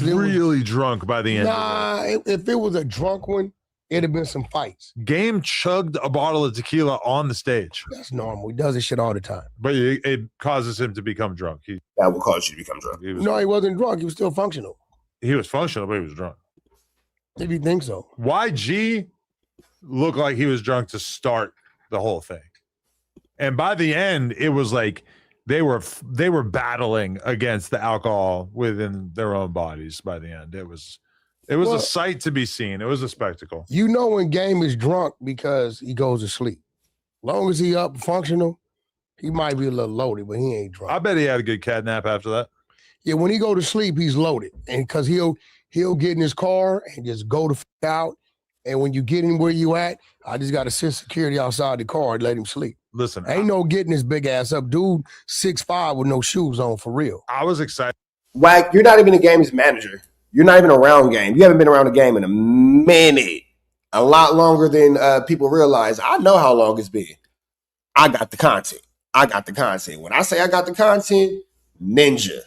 really drunk by the end. Nah, if it was a drunk one, it'd have been some fights. Game chugged a bottle of tequila on the stage. That's normal. He does this shit all the time. But it causes him to become drunk. That will cause you to become drunk. He wasn't drunk. He was still functional. He was functional, but he was drunk. If you think so. YG looked like he was drunk to start the whole thing. And by the end, it was like they were battling against the alcohol within their own bodies by the end. It was a sight to be seen. It was a spectacle. You know when Game is drunk because he goes to sleep. Long as he up functional, he might be a little loaded, but he ain't drunk. I bet he had a good cat nap after that. Yeah, when he go to sleep, he's loaded. And because he'll get in his car and just go the fuck out. And when you get him where you at, I just got to send security outside the car and let him sleep. Listen. Ain't no getting his big ass up. Dude, 6'5" with no shoes on, for real. I was excited. Wack, you're not even a game's manager. You're not even around Game. You haven't been around the game in a minute. A lot longer than people realize. I know how long it's been. I got the content. When I say I got the content, ninja.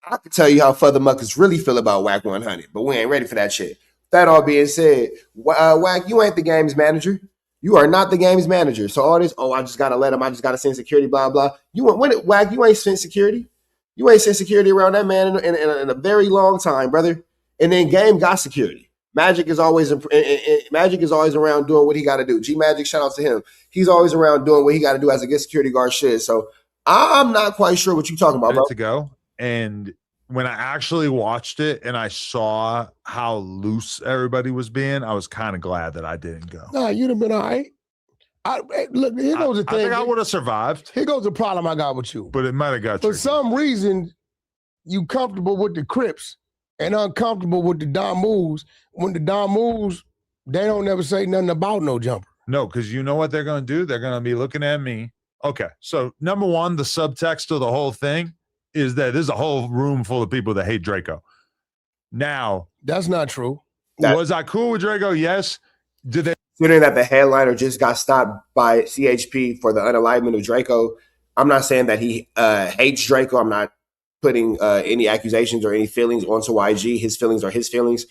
I can tell you how Furthermuckers really feel about WACK100, but we ain't ready for that shit. That all being said, Wack, you ain't the game's manager. You are not the game's manager. So all this, I just got to let him, I just got to send security, blah, blah. Wack, you ain't sent security. You ain't sent security around that man in a very long time, brother. And then Game got security. Magic is always around doing what he got to do. G Magic, shout out to him. He's always around doing what he got to do as a good security guard should. So I'm not quite sure what you're talking about, bro. To go. And when I actually watched it and I saw how loose everybody was being, I was kind of glad that I didn't go. Nah, you'd have been all right. Look, here goes the thing. I think I would have survived. Here goes the problem I got with you. But it might have got For tricky. some reason, you comfortable with the Crips and uncomfortable with the Don Moves. When the Don Moves, they don't never say nothing about no jumper. No, because you know what they're going to do? They're going to be looking at me. Okay, so number one, the subtext of the whole thing is that there's a whole room full of people that hate Draco. Now, that's not true. Was I cool with Draco? Yes. Did they? Considering that the headliner just got stopped by CHP for the unalignment of Draco, I'm not saying that he hates Draco. I'm not putting any accusations or any feelings onto YG. His feelings are his feelings.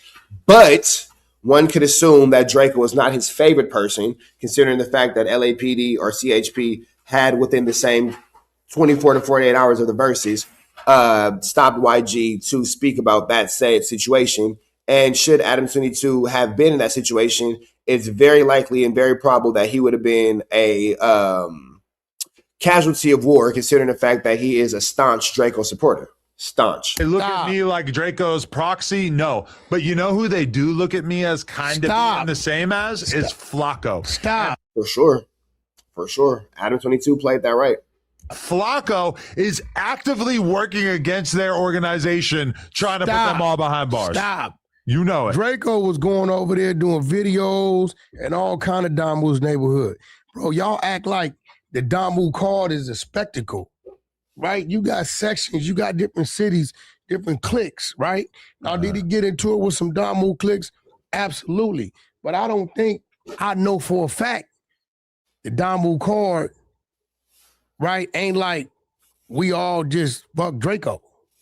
But one could assume that Draco was not his favorite person, considering the fact that LAPD or CHP had within the same 24 to 48 hours of the verses stopped YG to speak about that said situation. And should Adam 22 have been in that situation, it's very likely and very probable that he would have been a casualty of war, considering the fact that he is a staunch Draco supporter. Staunch. They look at me like Draco's proxy? No. But you know who they do look at me as kind of being the same as? Is Flacco. Stop. For sure. For sure. Adam 22 played that right. Flacco is actively working against their organization, trying to put them all behind bars. Stop. You know it. Draco was going over there doing videos and all kind of Damu's neighborhood. Bro, y'all act like the Damu card is a spectacle, right? You got sections, you got different cities, different cliques, right? Now, did he get into it with some Damu cliques? Absolutely. But I don't think, I know for a fact, the Damu card, right, ain't like we all just fuck Draco.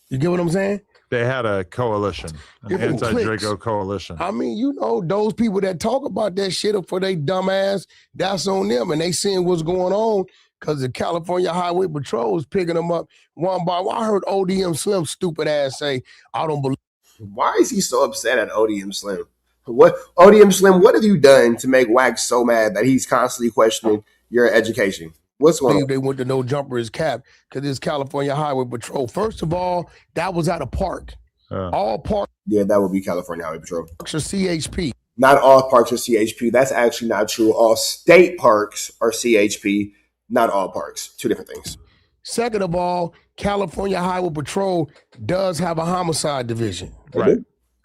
You get what I'm saying? They had a coalition, an anti-Draco coalition. I mean, you know, those people that talk about that shit for they dumb ass, that's on them. And they seeing what's going on because the California Highway Patrol is picking them up one by one. I heard ODM Slim stupid ass say, I don't believe. Why is he so upset at ODM Slim? What ODM Slim, what have you done to make Wax so mad that he's constantly questioning your education? What's going on? They went to no jumper is capped because it's California Highway Patrol. First of all, that was at a park. All parks. Yeah, that would be California Highway Patrol. Are CHP. Not all parks are CHP. That's actually not true. All state parks are CHP. Not all parks. Two different things. Second of all, California Highway Patrol does have a homicide division. Right.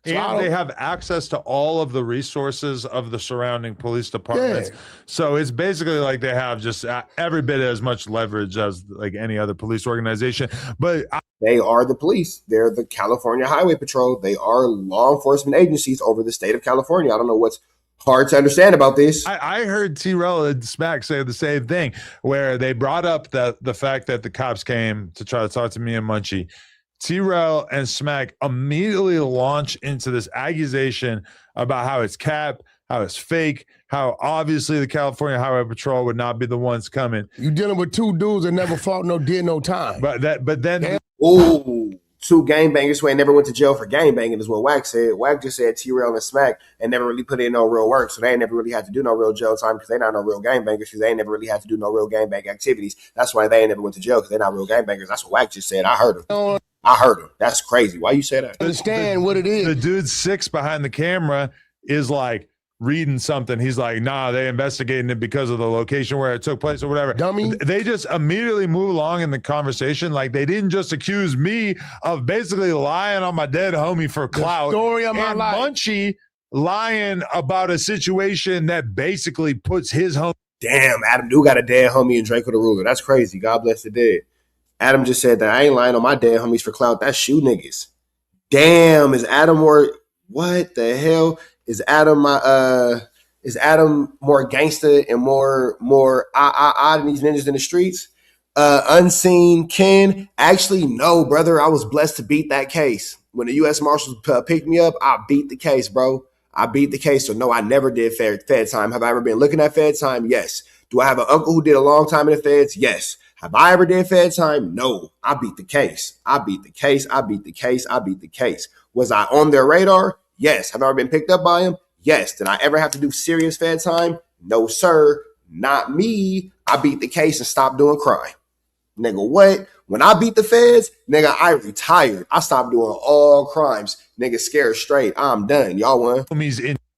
So and they have access to all of the resources of the surrounding police departments. Yeah. So it's basically like they have just every bit as much leverage as like any other police organization. But they are the police. They're the California Highway Patrol. They are law enforcement agencies over the state of California. I don't know what's hard to understand about this. I heard T-Rell and Smack say the same thing, where they brought up the fact that the cops came to try to talk to me and Munchie. T-Rail and Smack immediately launch into this accusation about how it's cap, how it's fake, how obviously the California Highway Patrol would not be the ones coming. You dealing with two dudes that never fought did no time. But then Ooh, two gangbangers who ain't never went to jail for gangbanging is what WACK said. WACK just said T-Rail and Smack and never really put in no real work, so they ain't never really had to do no real jail time because they not no real gangbangers because they ain't never really had to do no real gangbang activities. That's why they ain't never went to jail because they're not real gangbangers. That's what WACK just said. I heard him. That's crazy. Why you say that? Understand what it is. The dude 6 behind the camera is like reading something. He's like, nah, they investigating it because of the location where it took place or whatever. Dummy. They just immediately move along in the conversation. Like they didn't just accuse me of basically lying on my dead homie for clout. The story of my and life. Munchie lying about a situation that basically puts his home. Damn, Adam do got a dead homie in Drakeo the Ruler. That's crazy. God bless the dead. Adam just said that I ain't lying on my dead homies for clout. That's shoe niggas. Damn, is Adam more what the hell? Is Adam more gangster and more than these ninjas in the streets? Unseen Ken. Actually, no, brother. I was blessed to beat that case. When the U.S. Marshals picked me up, I beat the case, bro. I beat the case. So no, I never did Fed time. Have I ever been looking at Fed time? Yes. Do I have an uncle who did a long time in the Feds? Yes. Have I ever did Fed time? No. I beat the case. I beat the case. I beat the case. I beat the case. Was I on their radar? Yes. Have I ever been picked up by him? Yes. Did I ever have to do serious Fed time? No, sir. Not me. I beat the case and stopped doing crime. Nigga, what? When I beat the feds, nigga, I retired. I stopped doing all crimes. Nigga, scared straight. I'm done. Y'all won.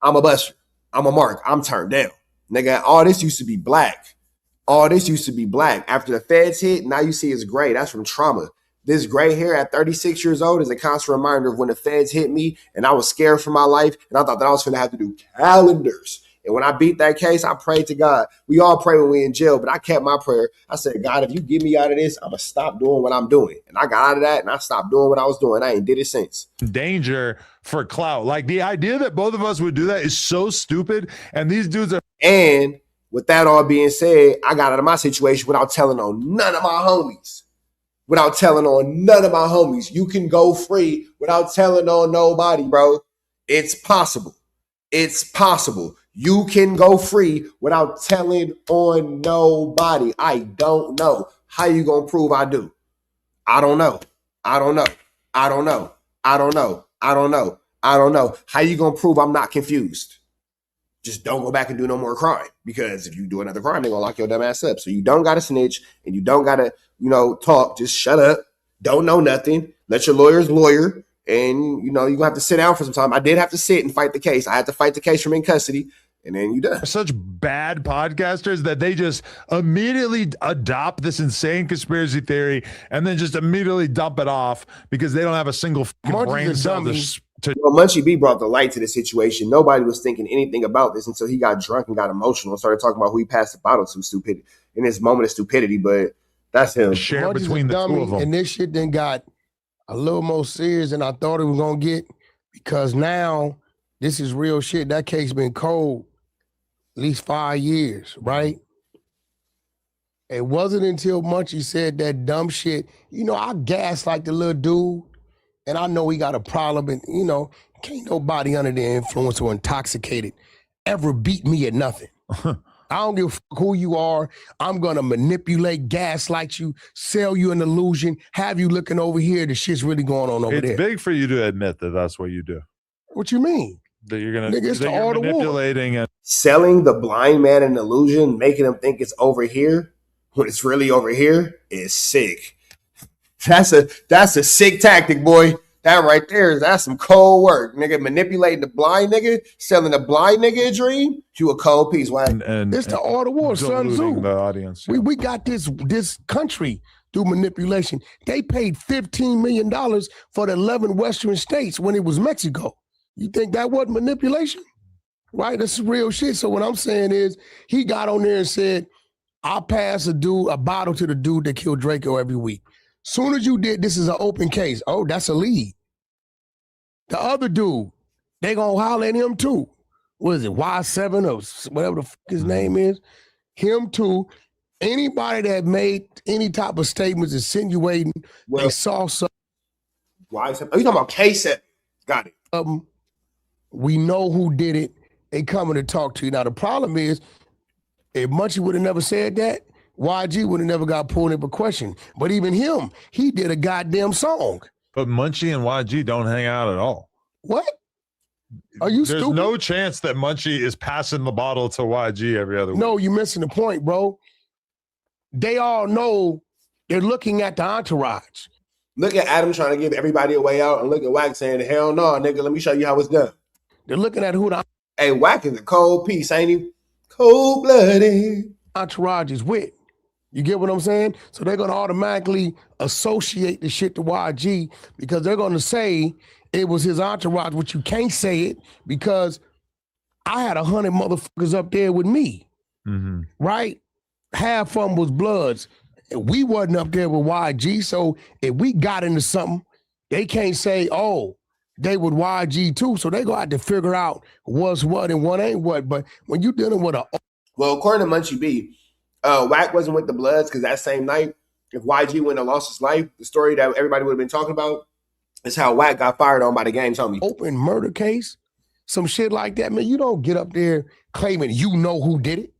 I'm a buster. I'm a mark. I'm turned down. Nigga, all this used to be black. All this used to be black. After the feds hit, now you see it's gray. That's from trauma. This gray hair at 36 years old is a constant reminder of when the feds hit me and I was scared for my life and I thought that I was going to have to do calendars. And when I beat that case, I prayed to God. We all pray when we're in jail, but I kept my prayer. I said, God, if you get me out of this, I'm going to stop doing what I'm doing. And I got out of that and I stopped doing what I was doing. I ain't did it since. Danger for clout. Like the idea that both of us would do that is so stupid. And these dudes are. And with that all being said, I got out of my situation without telling on none of my homies. Without telling on none of my homies. You can go free without telling on nobody, bro. It's possible. It's possible. You can go free without telling on nobody. I don't know. How you gonna prove I do? I don't know. I don't know. I don't know. I don't know. I don't know. I don't know. How you gonna prove I'm not confused? Just don't go back and do no more crime. Because if you do another crime, they're gonna lock your dumb ass up. So you don't gotta snitch and you don't gotta, talk. Just shut up. Don't know nothing. Let your lawyers lawyer. And you're gonna have to sit down for some time. I did have to sit and fight the case. I had to fight the case from in custody. And then you done. Such bad podcasters that they just immediately adopt this insane conspiracy theory and then just immediately dump it off because they don't have a single brain cell to. Well, Munchie B brought the light to the situation. Nobody was thinking anything about this until he got drunk and got emotional and started talking about who he passed the bottle to stupid in his moment of stupidity. But that's him. Share between the two of them. And this shit then got a little more serious than I thought it was gonna get because now this is real shit. That case been cold at least 5 years, right? It wasn't until Munchie said that dumb shit. I gaslight the little dude, and I know he got a problem, and can't nobody under the influence or intoxicated ever beat me at nothing. I don't give a fuck who you are. I'm gonna manipulate, gaslight you, sell you an illusion, have you looking over here. The shit's really going on over there. It's big for you to admit that that's what you do. What you mean? That you're gonna Nigga, it's the art of war. manipulating and selling the blind man an illusion, making him think it's over here when it's really over here is sick. That's a sick tactic, boy. That right there, that's some cold work, nigga. Manipulating the blind nigga, selling the blind nigga a dream. You a cold piece, right? And it's the art of war, Sun Tzu. The audience. Yeah. We got this country through manipulation. They paid $15 million for the 11 Western states when it was Mexico. You think that wasn't manipulation? Right? That's real shit. So what I'm saying is he got on there and said, I'll pass a bottle to the dude that killed Drakeo every week. Soon as you did, this is an open case. Oh, that's a lead. The other dude, they gonna holler at him too. What is it, Y7 or whatever the fuck his name is? Him too. Anybody that made any type of statements insinuating they saw something. Why is it? Oh, you talking about K7? Got it. We know who did it. They coming to talk to you. Now the problem is, if Munchie would have never said that, YG would have never got pulled in for question. But even him, he did a goddamn song. But Munchie and YG don't hang out at all. What? Are you There's stupid? no chance that Munchie is passing the bottle to YG every other week. No, you're missing the point, bro. They all know they're looking at the entourage. Look at Adam trying to give everybody a way out, and look at Wack saying, hell no, nigga, let me show you how it's done. They're looking at who the Hey, Wack is a cold piece, ain't he? Cold-blooded. entourage is with. You get what I'm saying? So they're going to automatically associate the shit to YG because they're going to say it was his entourage, which you can't say it because I had 100 motherfuckers up there with me, right? Half of them was Bloods. We wasn't up there with YG, so if we got into something, they can't say, oh, they with YG too. So they gonna have to figure out what's what and what ain't what. But when you dealing with Well, according to Munchie B, Wack wasn't with the Bloods because that same night, if YG wouldn't have lost his life, the story that everybody would have been talking about is how Wack got fired on by the Game's homie. open murder case, some shit like that, man, you don't get up there claiming you know who did it.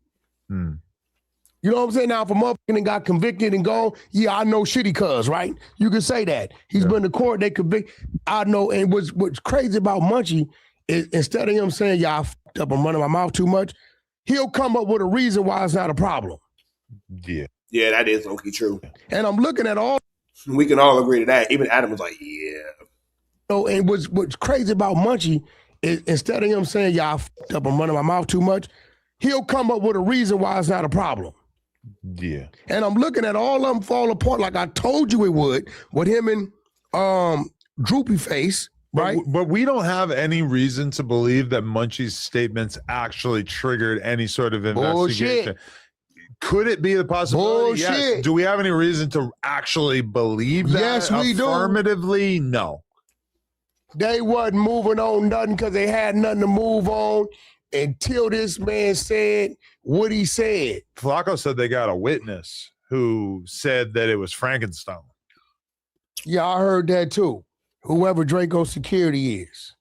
You know what I'm saying? Now, if a motherfucker got convicted and gone, yeah, I know shitty cuz, right? You can say that. He's been to court, they convict. I know, and what's crazy about Munchie is instead of him saying, yeah, I fucked up, I'm running my mouth too much, he'll come up with a reason why it's not a problem. Yeah. Yeah, that is low-key true. And I'm looking at all, We can all agree to that. Even Adam was like, yeah. and what's crazy about Munchie is instead of him saying, yeah, I fucked up, I'm running my mouth too much, he'll come up with a reason why it's not a problem. Yeah. And I'm looking at all of them fall apart like I told you it would with him and Droopy Face, right? But we don't have any reason to believe that Munchie's statements actually triggered any sort of investigation. Bullshit. Could it be the possibility? Yes. Bullshit. Do we have any reason to actually believe that? Yes, we do. Affirmatively, no. They wasn't moving on nothing because they had nothing to move on until this man said what he said. Flacco said they got a witness who said that it was Frankenstein. Yeah, I heard that too. Whoever Draco security is.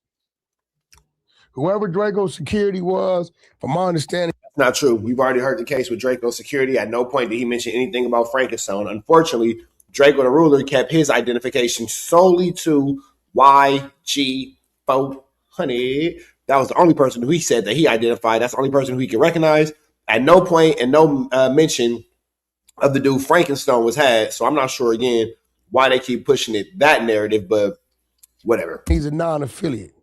Whoever Draco security was, from my understanding. Not true. We've already heard the case with Draco security. At no point did he mention anything about Frankenstein. Unfortunately, Drakeo the Ruler kept his identification solely to YG 400. That was the only person who he said that he identified. That's the only person who he could recognize. At no point and no mention of the dude Frankenstein was had. So I'm not sure, again, why they keep pushing that narrative, but whatever. He's a non-affiliate.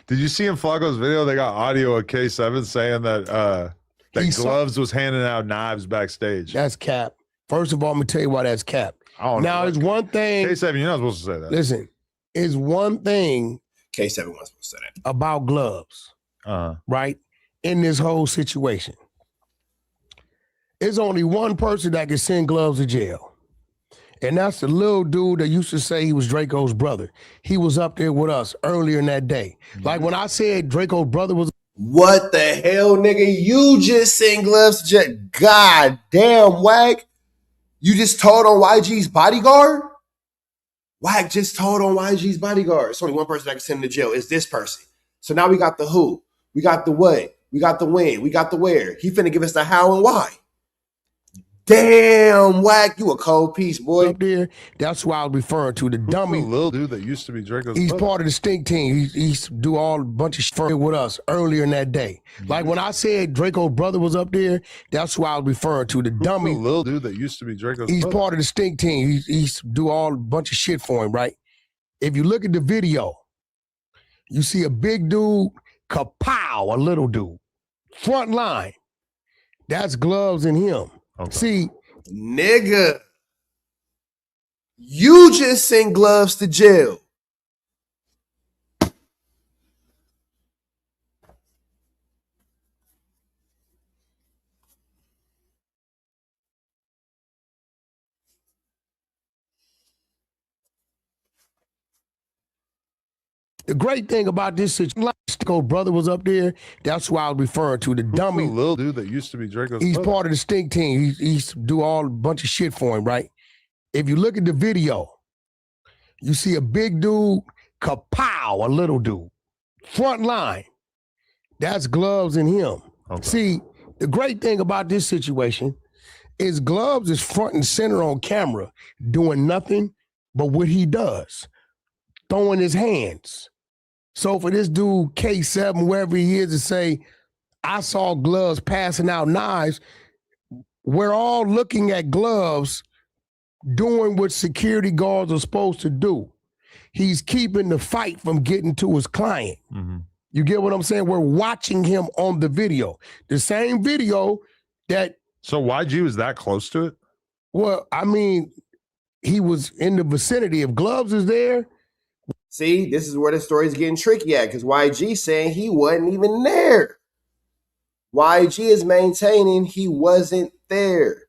Did you see in Flacco's video, they got audio of K7 saying that Gloves was handing out knives backstage. That's cap. First of all, I'm going to tell you why that's cap. Now, it's one thing. K7, you're not supposed to say that. Listen, it's one thing K7 wasn't supposed to say that. about Gloves, right? In this whole situation. There's only one person that can send Gloves to jail. And that's the little dude that used to say he was Draco's brother. He was up there with us earlier in that day. Like when I said Draco's brother was. What the hell, nigga? You just sent Gloves to jail. God damn, Wack. You just told on YG's bodyguard? Wack just told on YG's bodyguard. It's only one person that can send him to jail. It's this person. So now we got the who. We got the what. We got the when. We got the where. He finna give us the how and why. Damn, Wack, you a cold piece, boy. Up there, that's why I was referring to the dummy. The little dude that used to be Draco's He's brother. part of the stink team. He used to do all a bunch of shit with us earlier in that day. Like when I said Draco's brother was up there, that's why I was referring to the dummy. The little dude that used to be Draco's He's brother. part of the stink team. He used to do all a bunch of shit for him, right? If you look at the video, you see a big dude, kapow, a little dude. Front line. That's Gloves and him. Okay. See, Nigga, you just sent Gloves to jail. the great thing about this situation, Draco's brother was up there. That's why I was referring to the dummy. The little dude that used to be Draco's He's brother. part of the stink team. He used to do all a bunch of shit for him, right? If you look at the video, You see a big dude, kapow, a little dude. Front line. That's Gloves and him. Okay. See, the great thing about this situation is Gloves is front and center on camera doing nothing but what he does, throwing his hands. So for this dude, K7, wherever he is, to say, I saw Gloves passing out knives, we're all looking at Gloves doing what security guards are supposed to do. He's keeping the fight from getting to his client. Mm-hmm. You get what I'm saying? We're watching him on the video. The same video that... So YG was that close to it? Well, I mean, he was in the vicinity. If Gloves is there... See, this is where the story's getting tricky at, because YG saying he wasn't even there. YG is maintaining he wasn't there.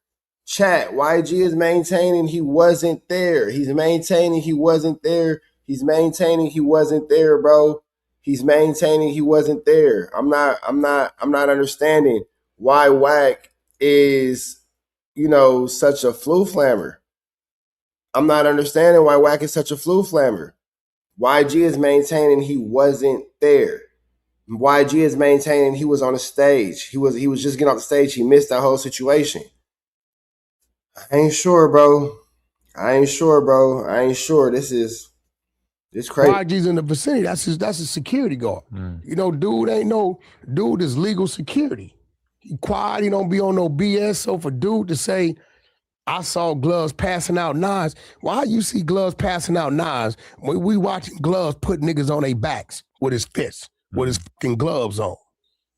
Chat, YG is maintaining he wasn't there. He's maintaining he wasn't there. He's maintaining he wasn't there, bro. He's maintaining he wasn't there. I'm not understanding why WACK is, such a flu flammer. I'm not understanding why WACK is such a flu flammer. YG is maintaining he wasn't there. YG is maintaining he was on a stage. He was just getting off the stage. He missed that whole situation. I ain't sure, bro. This crazy. YG's in the vicinity. That's a security guard. Dude is legal security. He quiet. He don't be on no BS. So for dude to say, I saw Gloves passing out knives. Why you see Gloves passing out knives when we watching Gloves put niggas on their backs with his fists, with his fucking gloves on?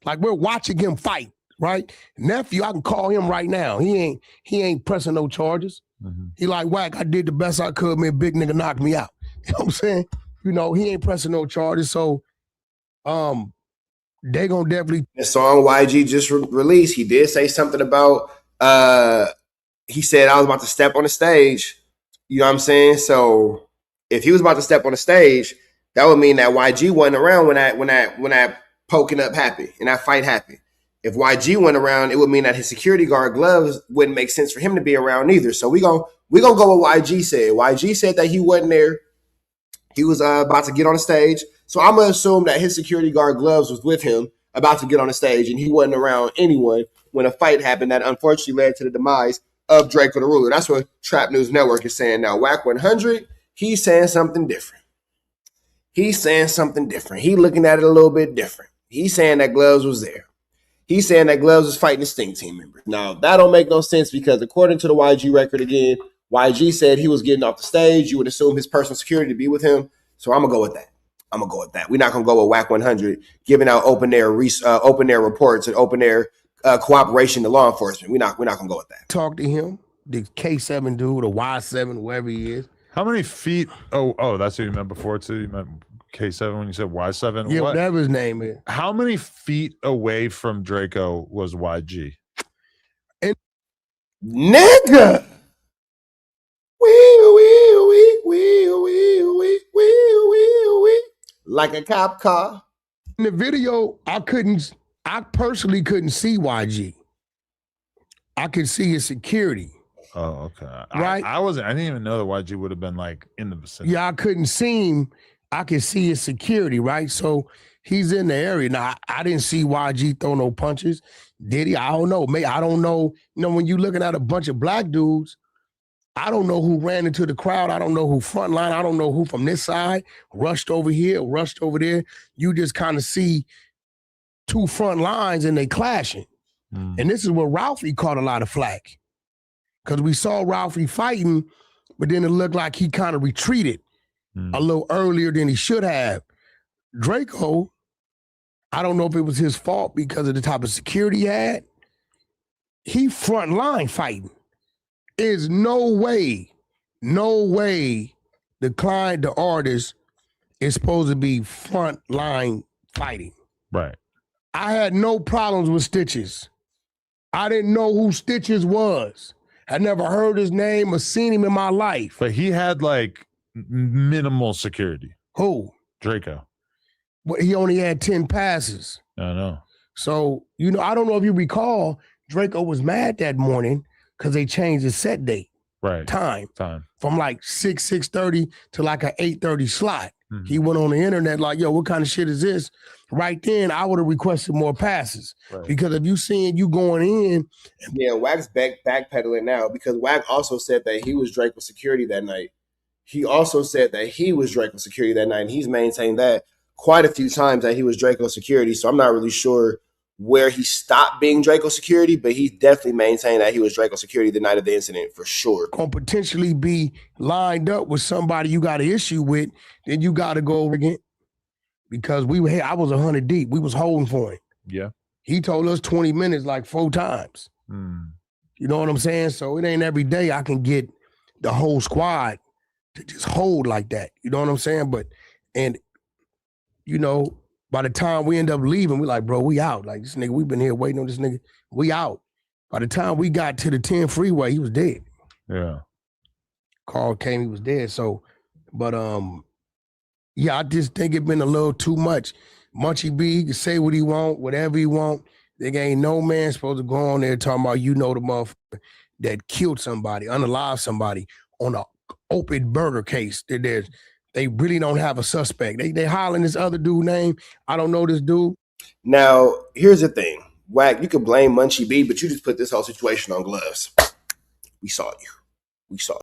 Like, we're watching him fight, right? Nephew, I can call him right now. He ain't pressing no charges. Mm-hmm. He like, WACK, I did the best I could, man. Big nigga knocked me out. You know what I'm saying? He ain't pressing no charges. So they gonna definitely... The song YG just released, he did say something about... he said, I was about to step on the stage. You know what I'm saying? So if he was about to step on the stage, that would mean that YG wasn't around when that poking up happened and that fight happened. If YG went around, it would mean that his security guard Gloves wouldn't make sense for him to be around either. So we gonna go with YG said. YG said that he wasn't there. He was about to get on the stage. So I'm gonna assume that his security guard Gloves was with him about to get on the stage and he wasn't around anyone when a fight happened that unfortunately led to the demise of Drakeo the Ruler. That's what Trap News Network is saying now. WACK100, he's saying something different. He's looking at it a little bit different. He's saying that Gloves was there. He's saying that Gloves was fighting the Sting Team members. Now, that don't make no sense because according to the YG record again, YG said he was getting off the stage. You would assume his personal security to be with him. So I'm going to go with that. We're not going to go with WACK100 giving out open air reports and open air cooperation to law enforcement. We're not gonna go with that. Talk to him, the K7 dude, or Y7, whoever he is. How many feet? Oh, that's what you meant before too. You meant K7 when you said Y7. Yeah, whatever his name is. How many feet away from Drakeo was YG? Nigga. Like a cop car. In the video, I personally couldn't see YG. I could see his security. Oh, okay. Right? I didn't even know that YG would have been like in the vicinity. Yeah, I couldn't see him. I could see his security, right? So he's in the area. Now, I didn't see YG throw no punches. Did he? I don't know. Maybe I don't know. When you're looking at a bunch of black dudes, I don't know who ran into the crowd. I don't know who front line. I don't know who from this side rushed over here, rushed over there. You just kind of see two front lines and they clashing. And this is where Ralphie caught a lot of flack. Because we saw Ralphie fighting, but then it looked like he kind of retreated a little earlier than he should have. Drakeo, I don't know if it was his fault because of the type of security he had. He front line fighting. There's no way the client, the artist, is supposed to be front line fighting. Right. I had no problems with Stitches. I didn't know who Stitches was. I never heard his name or seen him in my life. But he had like minimal security. Who? Drakeo. But he only had 10 passes. I know. So, I don't know if you recall, Drakeo was mad that morning because they changed his set date. Right. time Time. from like 6:30 to like an 8:30 slot. Mhm. He went on the internet like, yo, what kind of shit is this? Right then, I would have requested more passes. Right. Because if you seeing you going in. Yeah, Wack's backpedaling now because Wack also said that he was Drake with security that night. He also said that he was Draco security that night, and he's maintained that quite a few times that he was Draco security. So I'm not really sure where he stopped being Draco security, but he definitely maintained that he was Draco security the night of the incident for sure. Gonna potentially be lined up with somebody you got an issue with, then you got to go over again. Because I was 100 deep. We was holding for him. Yeah. He told us 20 minutes like 4 times. Mm. You know what I'm saying? So it ain't every day I can get the whole squad to just hold like that. You know what I'm saying? But, and, you know, by the time we end up leaving, we like, bro, we out. Like, this nigga, we've been here waiting on this nigga. We out. By the time we got to the 10 freeway, he was dead. Yeah. Call came, he was dead. So, but, yeah, I just think it been a little too much. Munchie B, he can say what he want, whatever he want. There ain't no man supposed to go on there talking about, you know, the motherfucker that killed somebody, unalived somebody on a open burger case. They really don't have a suspect. They hollering this other dude name. I don't know this dude. Now, here's the thing. Wack, you could blame Munchie B, but you just put this whole situation on Gloves. We saw you. We saw you.